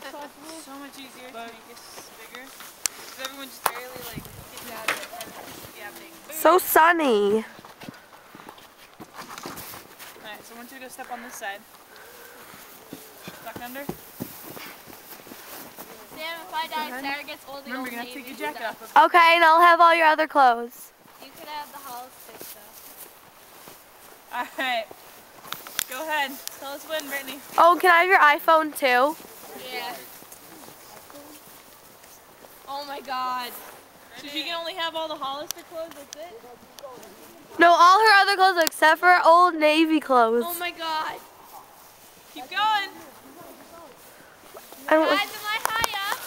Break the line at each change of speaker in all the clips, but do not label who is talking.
as possible. So much easier to make it bigger. Because everyone just barely like gets out of it. Yeah, big.
So sunny.
Alright, so I want you to go step on this side. Tuck under.
Sam, if I die, Sarah gets all the
Remember,
old
you're going to take
Navy
your jacket
stuff.
off.
Okay, and I'll have all your other clothes.
You could have the Hollister stuff.
Alright. Go ahead. Tell us when, Brittany.
Oh, can I have your iPhone too?
Yeah. Oh my god.
So she can only have all the Hollister clothes, that's it?
No, all her other clothes except for Old Navy clothes.
Oh my god.
Keep going.
I don't-
Guys, am I high up?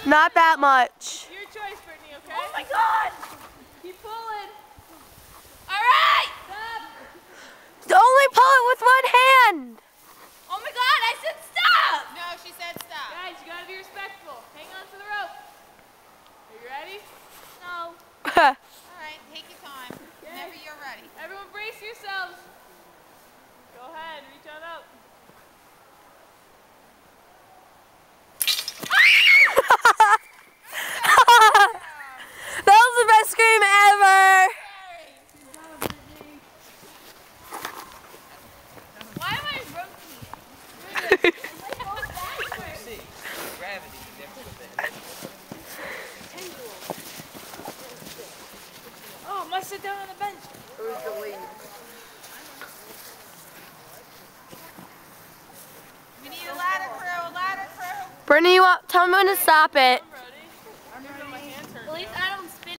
Not that much.
Your choice, Brittany, okay?
Oh my god.
Keep pulling.
Alright.
Only pull it with one hand.
Oh my god, I said stop.
No, she said stop.
Guys, you gotta be respectful. Hang on to the rope. Are you ready?
No.
All right, take your time.
Okay.
Whenever you're ready.
Everyone brace yourselves. Go ahead, reach on up.
That was the best scream ever.
Why am I rotating?
Oh, must sit down on the bench.
Who's the lead? We need a ladder crew,
Brittany, tell me when to stop it.